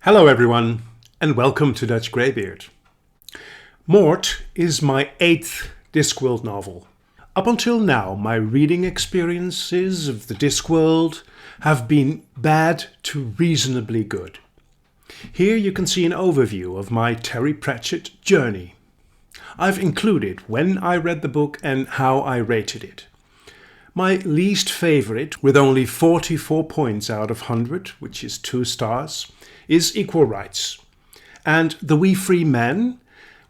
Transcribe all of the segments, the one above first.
Hello everyone, and welcome to Dutch Greybeard. Mort is my 8th Discworld novel. Up until now, my reading experiences of the Discworld have been bad to reasonably good. Here you can see an overview of my Terry Pratchett journey. I've included when I read the book and how I rated it. My least favourite, with only 44 points out of 100, which is 2 stars, is Equal Rights. And The Wee Free Men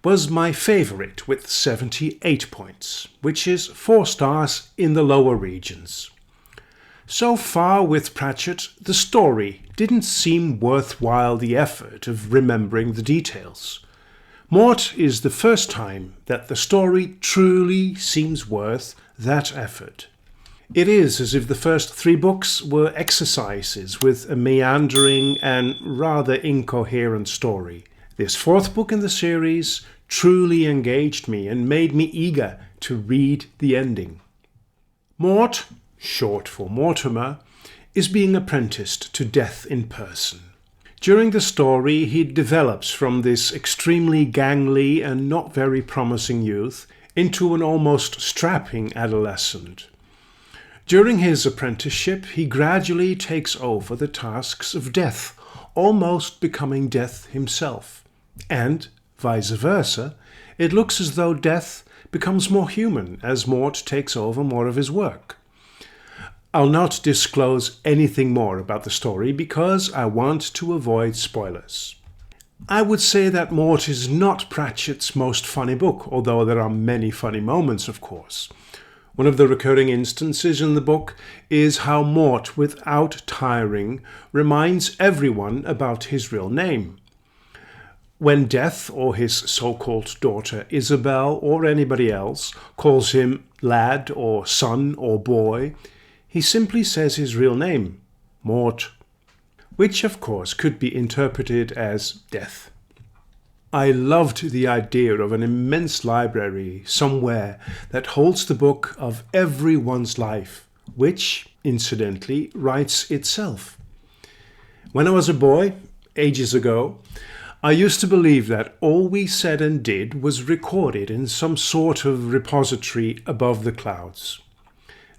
was my favourite with 78 points, which is 4 stars in the lower regions. So far with Pratchett, the story didn't seem worthwhile the effort of remembering the details. Mort is the first time that the story truly seems worth that effort. It is as if the first 3 books were exercises with a meandering and rather incoherent story. This 4th book in the series truly engaged me and made me eager to read the ending. Mort, short for Mortimer, is being apprenticed to death in person. During the story, he develops from this extremely gangly and not very promising youth into an almost strapping adolescent. During his apprenticeship, he gradually takes over the tasks of death, almost becoming death himself. And, vice versa, it looks as though death becomes more human as Mort takes over more of his work. I'll not disclose anything more about the story because I want to avoid spoilers. I would say that Mort is not Pratchett's most funny book, although there are many funny moments, of course. One of the recurring instances in the book is how Mort, without tiring, reminds everyone about his real name. When Death or his so-called daughter Isabel or anybody else calls him lad or son or boy, he simply says his real name, Mort, which of course could be interpreted as death. I loved the idea of an immense library somewhere that holds the book of everyone's life, which, incidentally, writes itself. When I was a boy, ages ago, I used to believe that all we said and did was recorded in some sort of repository above the clouds.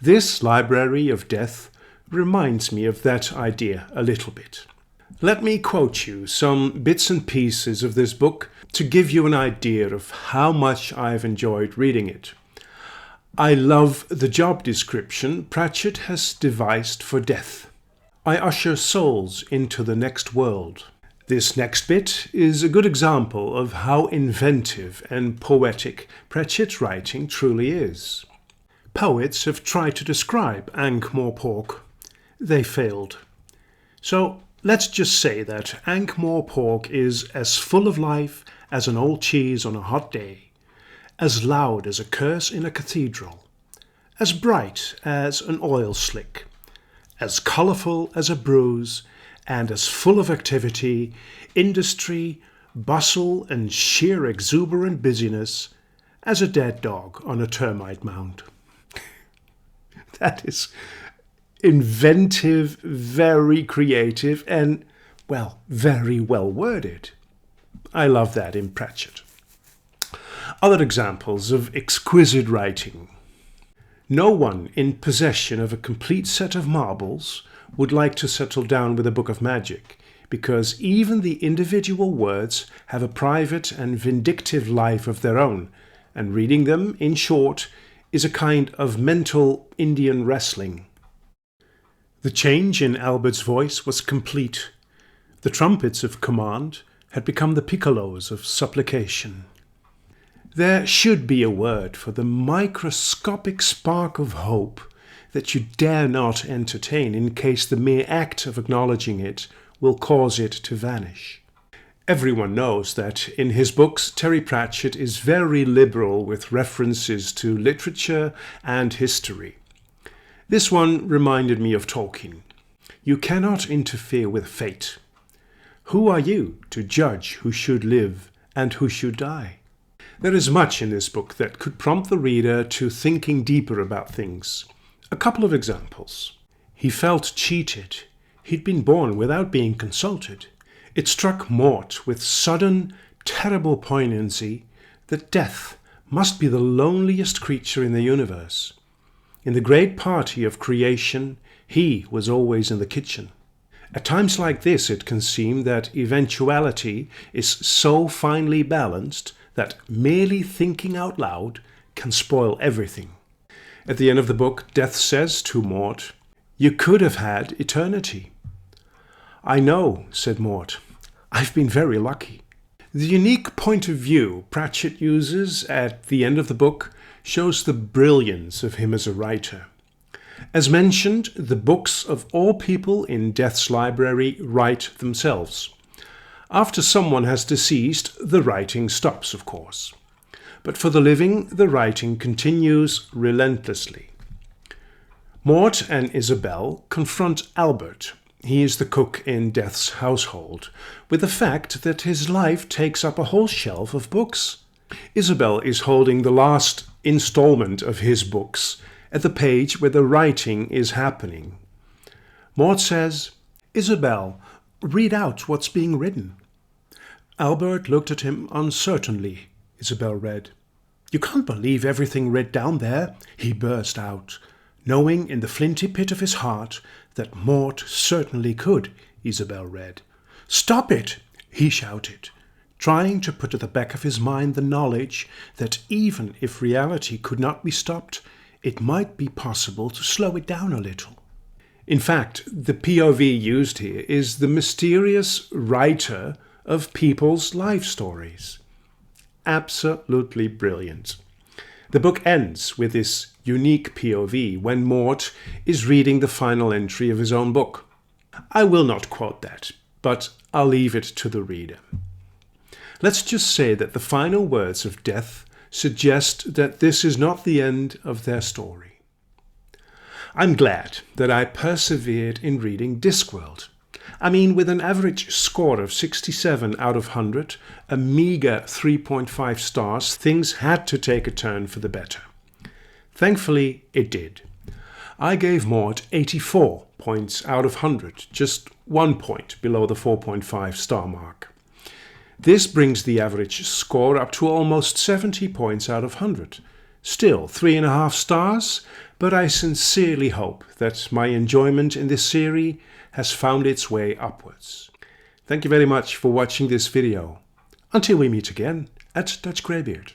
This library of death reminds me of that idea a little bit. Let me quote you some bits and pieces of this book to give you an idea of how much I've enjoyed reading it. I love the job description Pratchett has devised for death. I usher souls into the next world. This next bit is a good example of how inventive and poetic Pratchett's writing truly is. Poets have tried to describe Ankh-Morpork. They failed. So let's just say that Ankh-Morpork is as full of life as an old cheese on a hot day, as loud as a curse in a cathedral, as bright as an oil slick, as colourful as a bruise, and as full of activity, industry, bustle, and sheer exuberant busyness as a dead dog on a termite mound. That is inventive, very creative, and, well, very well worded. I love that in Pratchett. Other examples of exquisite writing. No one in possession of a complete set of marbles would like to settle down with a book of magic, because even the individual words have a private and vindictive life of their own, and reading them, in short, is a kind of mental Indian wrestling. The change in Albert's voice was complete. The trumpets of command had become the piccolos of supplication. There should be a word for the microscopic spark of hope that you dare not entertain in case the mere act of acknowledging it will cause it to vanish. Everyone knows that in his books Terry Pratchett is very liberal with references to literature and history. This one reminded me of Tolkien. You cannot interfere with fate. Who are you to judge who should live and who should die? There is much in this book that could prompt the reader to thinking deeper about things. A couple of examples. He felt cheated. He'd been born without being consulted. It struck Mort with sudden, terrible poignancy that death must be the loneliest creature in the universe. In the great party of creation, he was always in the kitchen. At times like this, it can seem that eventuality is so finely balanced that merely thinking out loud can spoil everything. At the end of the book, Death says to Mort, "You could have had eternity." "I know," said Mort. "I've been very lucky." The unique point of view Pratchett uses at the end of the book shows the brilliance of him as a writer. As mentioned, the books of all people in Death's library write themselves. After someone has deceased, the writing stops, of course. But for the living, the writing continues relentlessly. Mort and Isabel confront Albert. He is the cook in Death's household, with the fact that his life takes up a whole shelf of books. Isabel is holding the last installment of his books at the page where the writing is happening. Mort says, "Isabel, read out what's being written." Albert looked at him uncertainly. Isabel read. "You can't believe everything read down there," he burst out, knowing in the flinty pit of his heart that Mort certainly could. Isabel read. "Stop it!" he shouted, trying to put at the back of his mind the knowledge that even if reality could not be stopped, it might be possible to slow it down a little. In fact, the POV used here is the mysterious writer of people's life stories. Absolutely brilliant. The book ends with this unique POV when Mort is reading the final entry of his own book. I will not quote that, but I'll leave it to the reader. Let's just say that the final words of Death suggest that this is not the end of their story. I'm glad that I persevered in reading Discworld. I mean, with an average score of 67 out of 100, a meager 3.5 stars, things had to take a turn for the better. Thankfully, it did. I gave Mort 84 points out of 100, just 1 point below the 4.5 star mark. This brings the average score up to almost 70 points out of 100. Still 3.5 stars, but I sincerely hope that my enjoyment in this series has found its way upwards. Thank you very much for watching this video. Until we meet again at Dutch Greybeard.